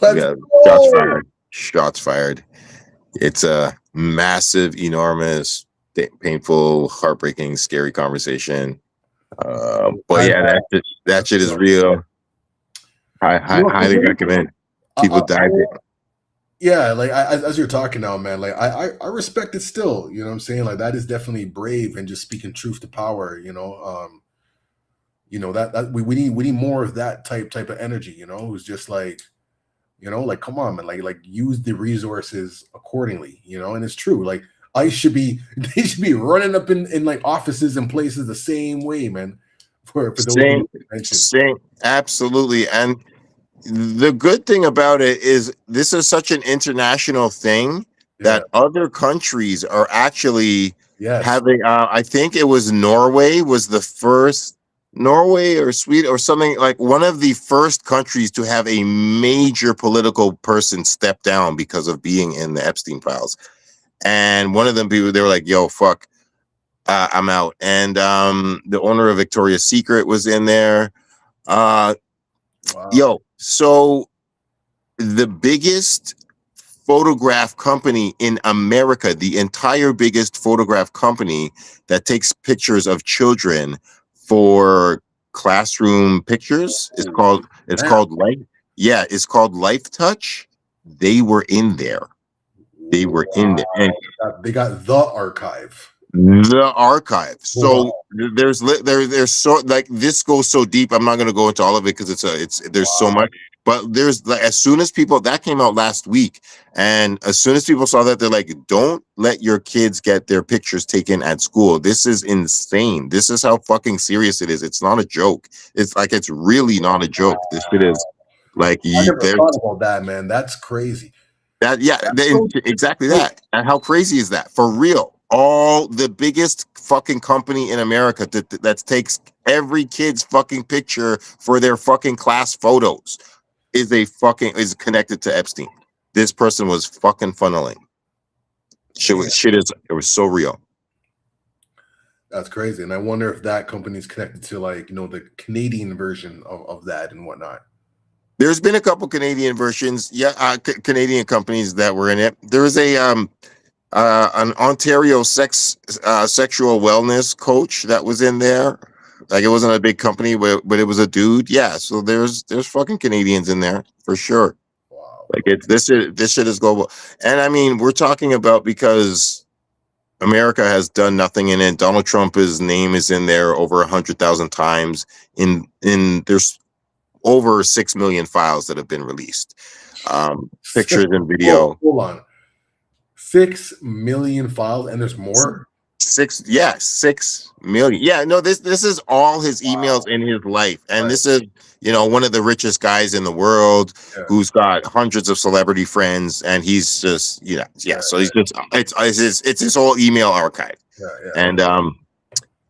Let's Yeah, shots go. fired. Shots fired. It's a massive, enormous, painful, heartbreaking, scary conversation. But yeah, that shit is real. I highly recommend people dive in. Yeah, like as you're talking now, man, like I respect it still. You know what I'm saying? Like that is definitely brave and just speaking truth to power. That we need more of that type of energy. Who's just like, like come on, man, like use the resources accordingly. And it's true. Like they should be running up in like offices and places the same way, man. For those Same, who mentioned. same, absolutely. And the good thing about it is this is such an international thing Yeah. that other countries are actually Yes. having. I think it was Norway was the first, Norway or Sweden or something, like one of the first countries to have a major political person step down because of being in the Epstein files. And one of them people, they were like, "Yo, fuck, I'm out." And the owner of Victoria's Secret was in there. Wow. Yo, so the biggest photograph company in America, the entire biggest photograph company that takes pictures of children for classroom pictures, is called Life. Yeah, it's called Life Touch. They were in there. They were in there. And They got the archive. the archive. So there's so, like, this goes so deep. I'm not going to go into all of it because there's so much. But there's, like, as soon as people, that came out last week, and as soon as people saw that, they're like, don't let your kids get their pictures taken at school. This is insane. This is how fucking serious it is. It's not a joke. It's really not a joke. This shit is like, I never thought about that, man. That's crazy. Exactly that. And how crazy is that? For real. All the biggest fucking company in America that takes every kid's fucking picture for their fucking class photos is connected to Epstein. This person was fucking funneling. It was so real. That's crazy. And I wonder if that company is connected to, like, the Canadian version of that and whatnot. There's been a couple Canadian versions, Canadian companies that were in it. There was an Ontario sexual wellness coach that was in there. Like, it wasn't a big company, but it was a dude. Yeah, so there's fucking Canadians in there for sure. Wow. Like, this shit is global. And I mean, we're talking about, because America has done nothing in it. Donald Trump's name is in there over 100,000 times. In there's over 6 million files that have been released, pictures and video. Hold on, 6 million files, and there's more. 6 million. Yeah, no, this is all his emails in his life, and this is one of the richest guys in the world, who's got hundreds of celebrity friends, and he's just so he's just it's his whole email archive. And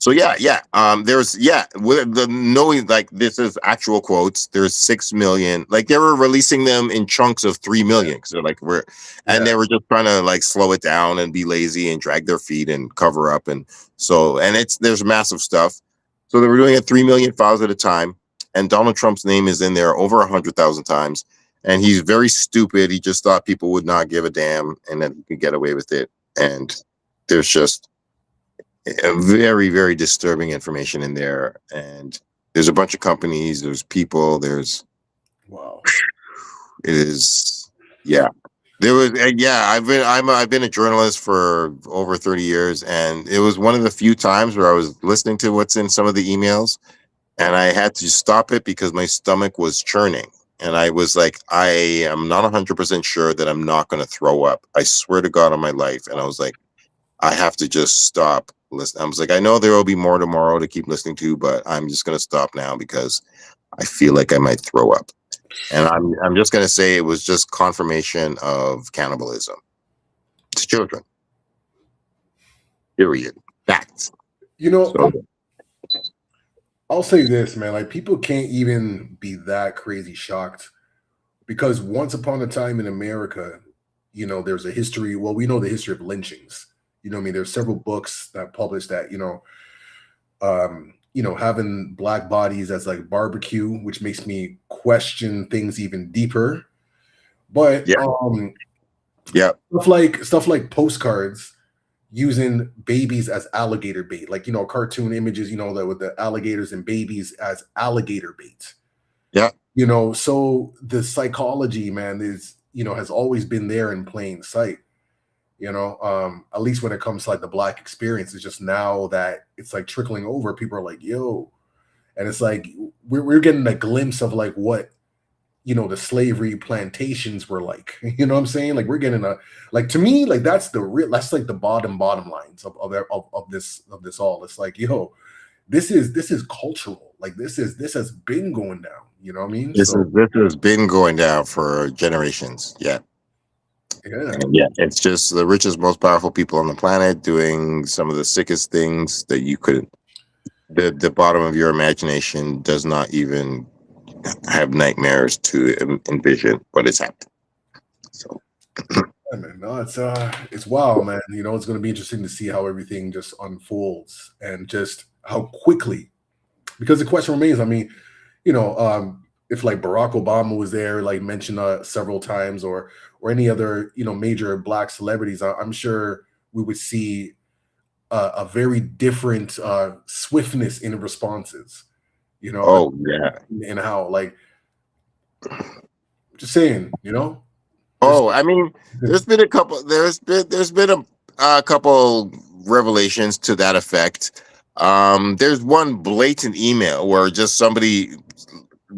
so there's with the knowing, like, this is actual quotes. There's 6 million. Like, they were releasing them in chunks of 3 million because they're like, they were just trying to, like, slow it down and be lazy and drag their feet and cover up, and there's massive stuff. So they were doing it 3 million files at a time, and Donald Trump's name is in there over 100,000 times, and he's very stupid. He just thought people would not give a damn, and that he could get away with it. And there's just very, very disturbing information in there, and there's a bunch of companies, there's people, wow. It is, there was, I've been a journalist for over 30 years, and it was one of the few times where I was listening to what's in some of the emails, and I had to stop it because my stomach was churning, and I was like, I am not 100% sure that I'm not going to throw up. I swear to God on my life. And I was like, I have to just stop listening. I was like, I know there will be more tomorrow to keep listening to, but I'm just going to stop now because I feel like I might throw up. And I'm just going to say it was just confirmation of cannibalism to children. Period. Facts. I'll say this, man. Like, people can't even be that crazy shocked, because once upon a time in America, there's a history. Well, we know the history of lynchings. I mean, there's several books that published that, Having black bodies as like barbecue, which makes me question things even deeper. But Yeah. Yeah. stuff like postcards using babies as alligator bait, like cartoon images, with the alligators and babies as alligator bait. Yeah. So the psychology, man, has always been there in plain sight. At least when it comes to like the black experience, it's just now that it's like trickling over. People are like, yo, and it's like we're getting a glimpse of like what the slavery plantations were like. You know what I'm saying? Like we're getting like, to me, like that's like the bottom lines of this all. It's like, yo, this is cultural. Like this has been going down. You know what I mean? So This has been going down for generations. Yeah. yeah, And yeah, it's just the richest, most powerful people on the planet doing some of the sickest things that you could. The bottom of your imagination does not even have nightmares to envision what is happening. So yeah, man, no, it's wild, man. It's going to be interesting to see how everything just unfolds and just how quickly. Because the question remains. I mean, if like Barack Obama was there, like mentioned several times, or any other major black celebrities, I'm sure we would see a very different swiftness in responses. oh yeah. And how, like, just saying, just Oh, I mean, there's been a couple. There's been a couple revelations to that effect. There's one blatant email where just somebody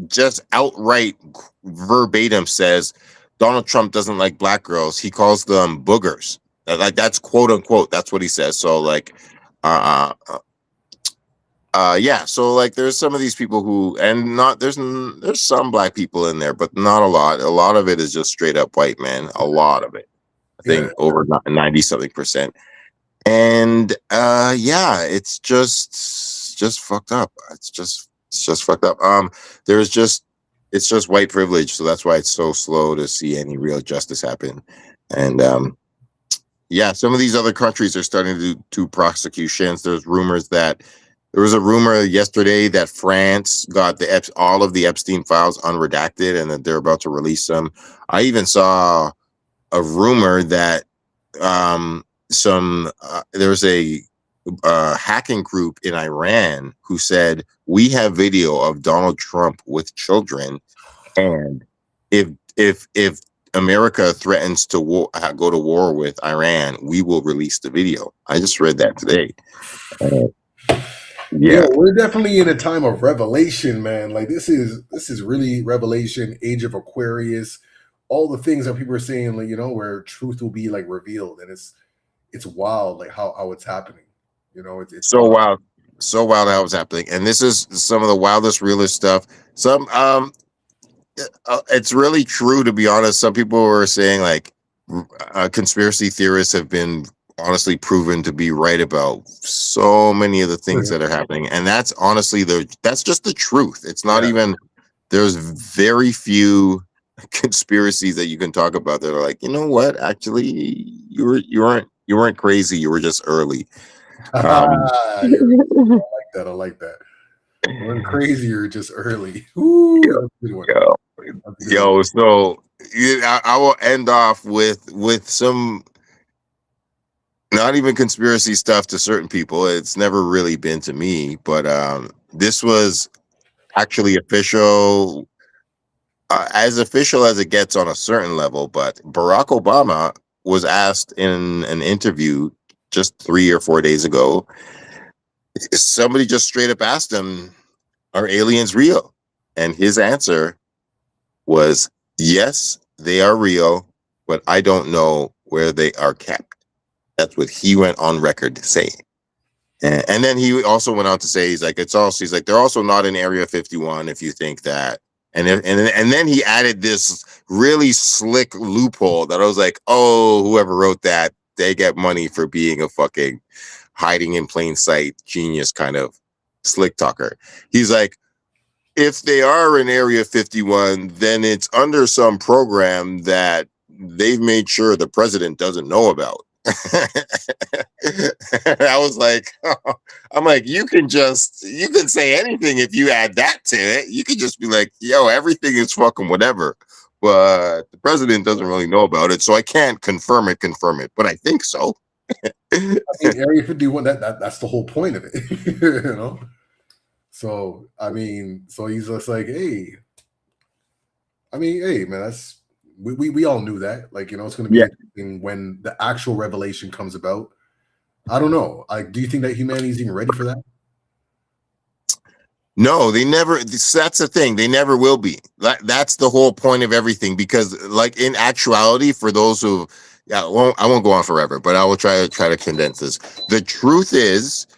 just outright verbatim says Donald Trump doesn't like black girls. He calls them boogers. Like that's quote unquote. That's what he says. So like, yeah. So like, there's some of these people who, and not there's some black people in there, but not a lot. A lot of it is just straight up white men. A lot of it. I yeah, think over 90 something percent. And yeah, it's just fucked up. It's just fucked up. There's just it's just white privilege, so that's why it's so slow to see any real justice happen. And yeah, some of these other countries are starting to do prosecutions. There was a rumor yesterday that France got all of the Epstein files unredacted and that they're about to release them. I even saw a rumor that there was a hacking group in Iran who said we have video of Donald Trump with children, and if America threatens to go to war with Iran, we will release the video. I just read that today. yeah. Yeah. We're definitely in a time of revelation, man. Like this is really revelation, age of Aquarius, all the things that people are saying, like where truth will be like revealed, and it's wild, like how it's happening. It's So wild. wild. So wild how it's happening. And this is some of the wildest, realest stuff. It's really true, to be honest. Some people were saying like conspiracy theorists have been honestly proven to be right about so many of the things that are happening, and that's honestly that's just the truth. It's not Yeah. even there's very few conspiracies that you can talk about that are like, you know what, actually you weren't crazy, you were just early. Yeah, that I like that. We're crazier just early. Ooh, that's a good one. Yo, That's a good one. yo, so I will end off with some not even conspiracy stuff to certain people. It's never really been to me, but this was actually as official as it gets on a certain level. But Barack Obama was asked in an interview just 3 or 4 days ago. Somebody just straight up asked him, "Are aliens real?" And his answer was, "Yes, they are real, but I don't know where they are kept." That's what he went on record to say. And then he also went on to say, he's like, they're also not in Area 51 if you think that. And then he added this really slick loophole that I was like, oh, whoever wrote that, they get money for being a fucking hiding in plain sight genius kind of slick talker. He's like, if they are in Area 51, then it's under some program that they've made sure the president doesn't know about. I was like, I'm like, you can say anything if you add that to it. You could just be like, yo, everything is fucking whatever. But the president doesn't really know about it, so I can't confirm it, but I think so. I mean, Area 51, that's the whole point of it, you know? So, I mean, so he's just like, hey, I mean, hey, man, we all knew that. Like, you know, it's going to be interesting when the actual revelation comes about. I don't know. Do you think that humanity's even ready for that? No, they never. That's the thing. They never will be. That's the whole point of everything. Because, like, in actuality, for those who, I won't go on forever, but I will try to condense this. The truth is,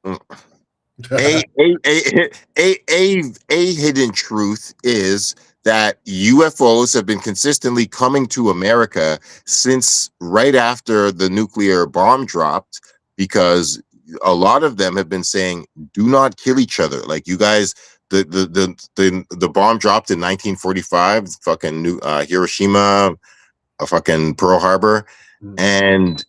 a hidden truth is that UFOs have been consistently coming to America since right after the nuclear bomb dropped, because a lot of them have been saying, do not kill each other. Like, you guys, the bomb dropped in 1945, fucking Hiroshima, fucking Pearl Harbor, and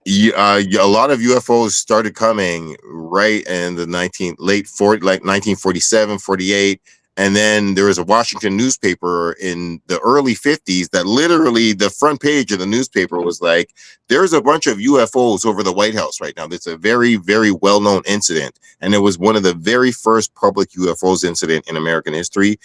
a lot of UFOs started coming right in the 1947, 48. And then there was a Washington newspaper in the early 50s that literally the front page of the newspaper was like, there's a bunch of UFOs over the White House right now. That's a very, very well-known incident. And it was one of the very first public UFOs incident in American history.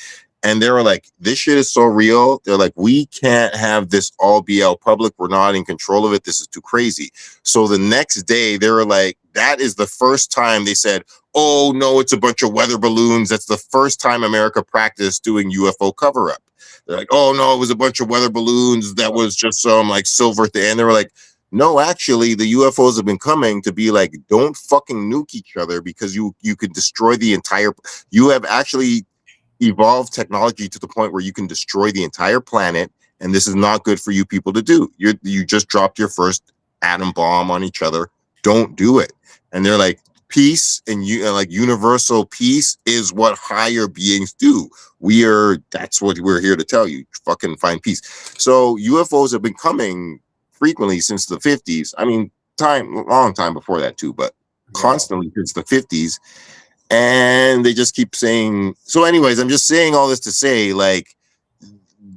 And they were like, this shit is so real. They're like, we can't have this all be out public. We're not in control of it. This is too crazy. So the next day, they were like, that is the first time they said, oh, no, it's a bunch of weather balloons. That's the first time America practiced doing UFO cover-up. They're like, oh, no, it was a bunch of weather balloons. That was just some like silver thing. And they were like, no, actually, the UFOs have been coming to be like, don't fucking nuke each other, because you could destroy the entire, you have actually evolved technology to the point where you can destroy the entire planet, and this is not good for you people to do. You just dropped your first atom bomb on each other. Don't do it. And they're like, peace and like universal peace is what higher beings do. That's what we're here to tell you. Fucking find peace. So UFOs have been coming frequently since the 50s. I mean, long time before that too, but constantly since the 50s. And they just keep saying, so anyways, I'm just saying all this to say, like,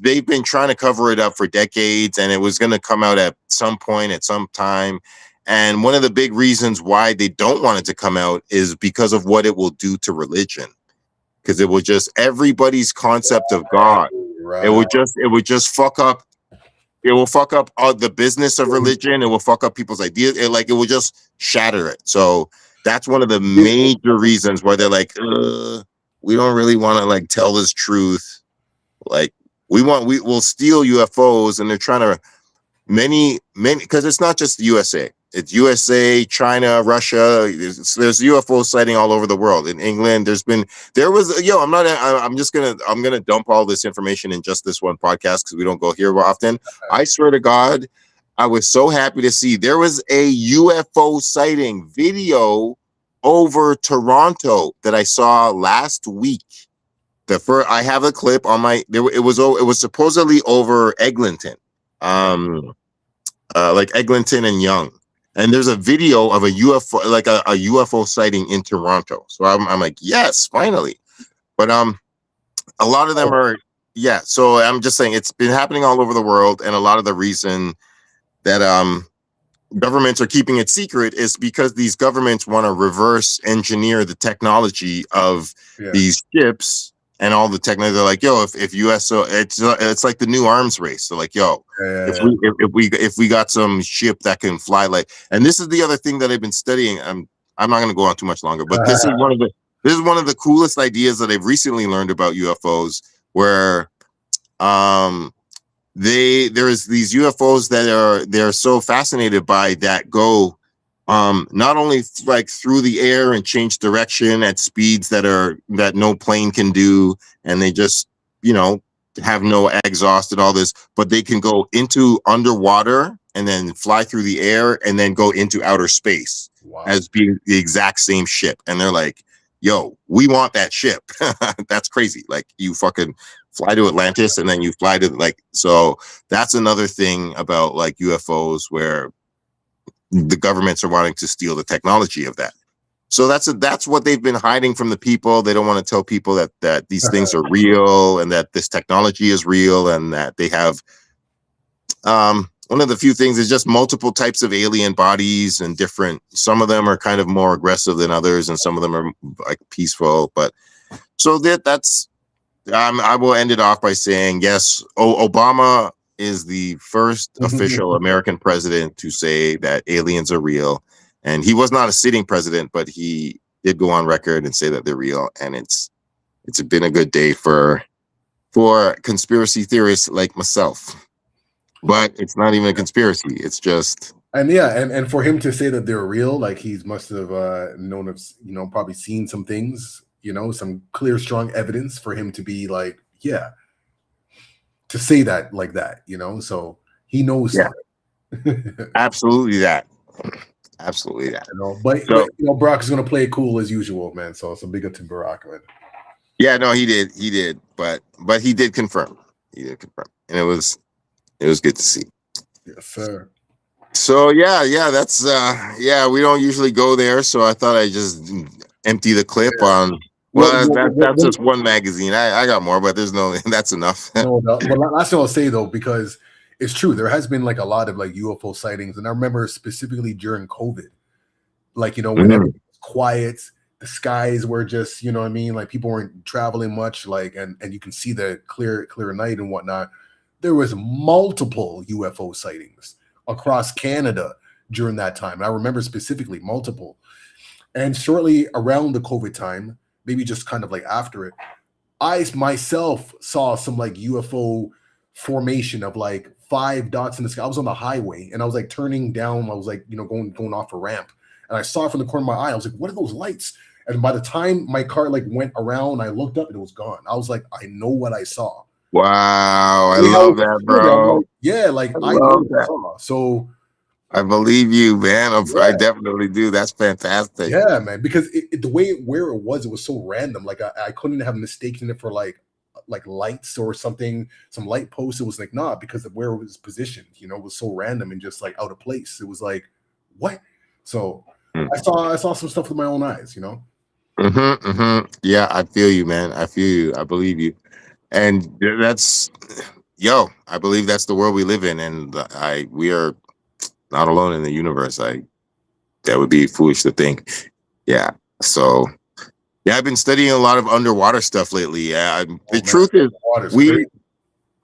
they've been trying to cover it up for decades, and it was going to come out at some point, at some time. And one of the big reasons why they don't want it to come out is because of what it will do to religion. Because it will just, everybody's concept of God, it would just fuck up. It will fuck up the business of religion. It will fuck up people's ideas. It will just shatter it. So that's one of the major reasons why they're like, we don't really want to like tell this truth. Like, we'll steal UFOs, and they're trying to many, because it's not just the USA. It's USA, China, Russia. There's UFO sighting all over the world. In England, I'm gonna dump all this information in just this one podcast because we don't go here often. I swear to God, I was so happy to see there was a UFO sighting video over Toronto that I saw last week. I have a clip on my. It was supposedly over Eglinton, like Eglinton and Yonge. And there's a video of a UFO, like a UFO sighting in Toronto. So I'm like, yes, finally. But a lot of them are, yeah. So I'm just saying it's been happening all over the world, and a lot of the reason that governments are keeping it secret is because these governments want to reverse engineer the technology of these ships and all the technology. They're like, yo, if US, so it's like the new arms race. So like, yo, if we got some ship that can fly, like, and this is the other thing that I've been studying. I'm not going to go on too much longer, but this is one of the coolest ideas that I've recently learned about UFOs, where there's these UFOs that they're so fascinated by that go not only like through the air and change direction at speeds that no plane can do, and they just have no exhaust and all this, but they can go into underwater and then fly through the air and then go into outer space as being the exact same ship. And they're like, yo, we want that ship. That's crazy. Like, you fucking fly to Atlantis and then you fly to, like, so that's another thing about like UFOs, where the governments are wanting to steal the technology of that. So that's what they've been hiding from the people. They don't want to tell people that these things are real and that this technology is real and that they have one of the few things is just multiple types of alien bodies and different. Some of them are kind of more aggressive than others, and some of them are like peaceful. But so that's I will end it off by saying yes. Obama is the first official American president to say that aliens are real. And he was not a sitting president, but he did go on record and say that they're real. And it's been a good day for conspiracy theorists like myself. But it's not even a conspiracy. It's just and for him to say that they're real, like he must have known of, probably seen some things, some clear, strong evidence for him to be like, yeah, to say that like that, so he knows. Yeah. Absolutely that. Absolutely that. But Barack is gonna play it cool as usual, man. So big up to Barack, man. Yeah, no, he did, but he did confirm. And it was good to see. Yes, sir. So yeah, that's we don't usually go there, so I thought I'd just empty the clip on. Well, that's just one magazine. I got more, but there's no. That's enough. No, but that's what I'll say though, because it's true. There has been like a lot of like UFO sightings, and I remember specifically during COVID, like when everything was quiet, the skies were just like people weren't traveling much, like and you can see the clear night and whatnot. There was multiple UFO sightings across Canada during that time. And I remember specifically multiple. And shortly around the COVID time, maybe just kind of like after it, I myself saw some like UFO formation of like 5 dots in the sky. I was on the highway and I was like turning down. I was like, going off a ramp, and I saw it from the corner of my eye. I was like, what are those lights? And by the time my car like went around, I looked up and it was gone. I was like, I know what I saw. Wow, I love that, bro. Yeah, like I know what I saw. So I believe you, man. I definitely do. That's fantastic. Yeah, man. Because the way where it was so random. Like I couldn't have mistaken it for like lights or something, some light post. It was like because of where it was positioned. It was so random and just like out of place. It was like what? So I saw some stuff with my own eyes. Yeah, I feel you, man. I feel you. I believe you. And that's I believe that's the world we live in, and we are not alone in the universe. That would be foolish to think. Yeah. So I've been studying a lot of underwater stuff lately. The truth is,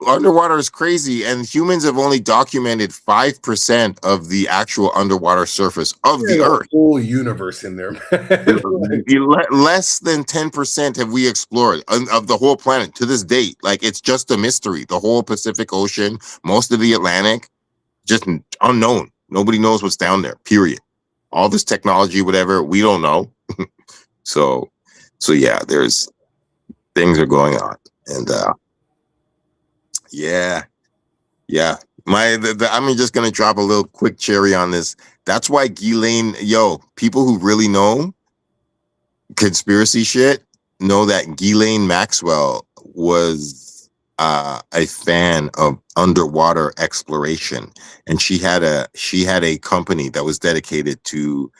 underwater is crazy, and humans have only documented 5% of the actual underwater surface of the Earth. Whole universe in there, man. Less than 10% have we explored of the whole planet to this date. Like, it's just a mystery. The whole Pacific Ocean, most of the Atlantic, just unknown. Nobody knows what's down there, period. All this technology, whatever, we don't know. So yeah, there's things are going on. And I'm just gonna drop a little quick cherry on this. That's why Ghislaine, people who really know conspiracy shit know that Ghislaine Maxwell was a fan of underwater exploration, and she had a company that was dedicated to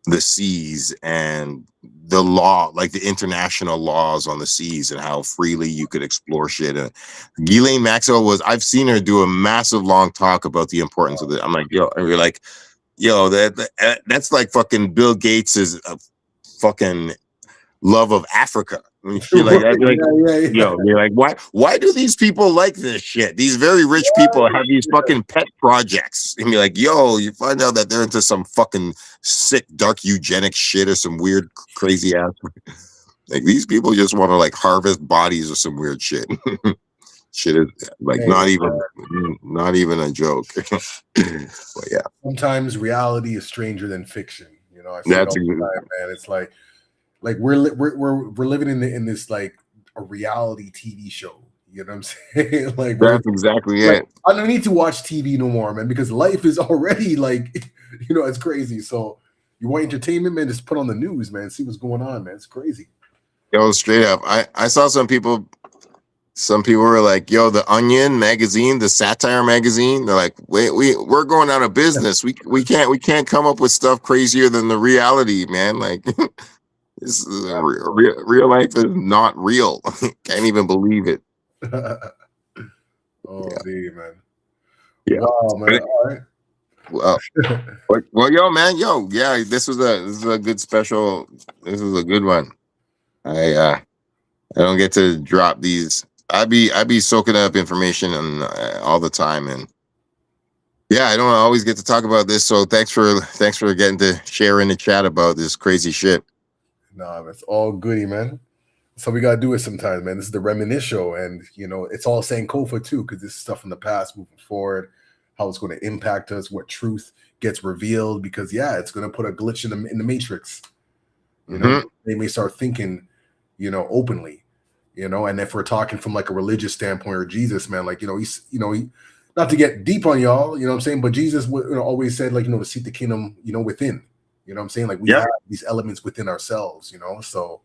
the seas and the law, like the international laws on the seas and how freely you could explore shit. Ghislaine Maxwell I've seen her do a massive long talk about the importance of it. I'm like, and we're like, that's like fucking Bill Gates's fucking love of Africa. I mean, shit like that. You're like, why do these people like this shit? These very rich people have these fucking pet projects. And you're like, you find out that they're into some fucking sick, dark eugenic shit or some weird, crazy ass. Like, these people just want to like harvest bodies or some weird shit. Shit is like not even a joke. But yeah. Sometimes reality is stranger than fiction. I see that's all the time, man. It's like we're living in this like a reality TV show. You know what I'm saying? Like that's exactly it. I don't need to watch TV no more, man, because life is already like, it's crazy. So you want entertainment, man? Just put on the news, man. See what's going on, man. It's crazy. Straight up. I saw some people some people were like, "Yo, the Onion magazine, the satire magazine." They're like, "Wait, we're going out of business. We can't come up with stuff crazier than the reality, man. Like, this is real life is not real. Can't even believe it." Oh, dude, man. Yeah. Wow, man. All right. Well, yo, man, yo, yeah, this is a good special. This is a good one. I don't get to drop these. I be soaking up information and all the time, and yeah, I don't always get to talk about this. So thanks for getting to share in the chat about this crazy shit. Nah, it's all goody, man. So we gotta do it sometimes, man. This is the Reminisce show, and it's all saying Kofa too, because this is stuff from the past moving forward, how it's going to impact us, what truth gets revealed, because yeah, it's going to put a glitch in the matrix. They may start thinking, openly, and if we're talking from like a religious standpoint or Jesus, man, like he, not to get deep on y'all, what I'm saying, but Jesus always said, like, to seek the kingdom, within, what I'm saying, like we have these elements within ourselves, so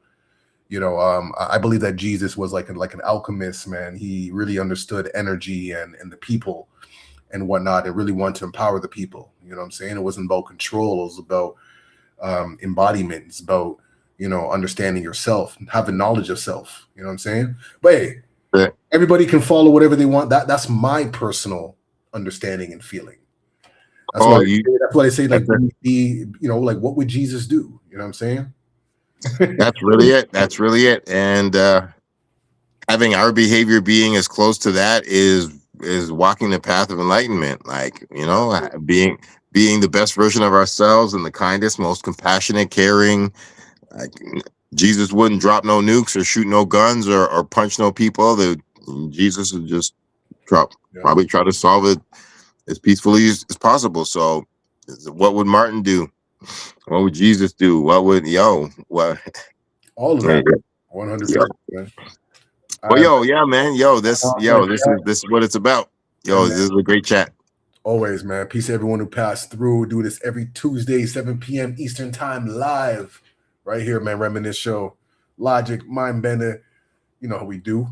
I believe that Jesus was like an alchemist, man. He really understood energy and the people and whatnot, and really wanted to empower the people. You know what I'm saying? It wasn't about control. It was about embodiment. It's about understanding yourself, having knowledge of self. You know what I'm saying? But hey, everybody can follow whatever they want. That's my personal understanding and feeling. That's why I say like, like what would Jesus do? You know what I'm saying? That's really it. And having our behavior being as close to that is walking the path of enlightenment. Like, being the best version of ourselves and the kindest, most compassionate, caring. Like, Jesus wouldn't drop no nukes or shoot no guns or punch no people. Jesus would just probably try to solve it as peacefully as possible. So what would Martin do? What would Jesus do? What would what? All of that, 100%. Well, yeah, man, this is what it's about. This is a great chat. Always, man. Peace to everyone who passed through. Do this every Tuesday, 7 p.m. Eastern time, live right here, man. Reminisce show, Logik, Mindbender. You know how we do.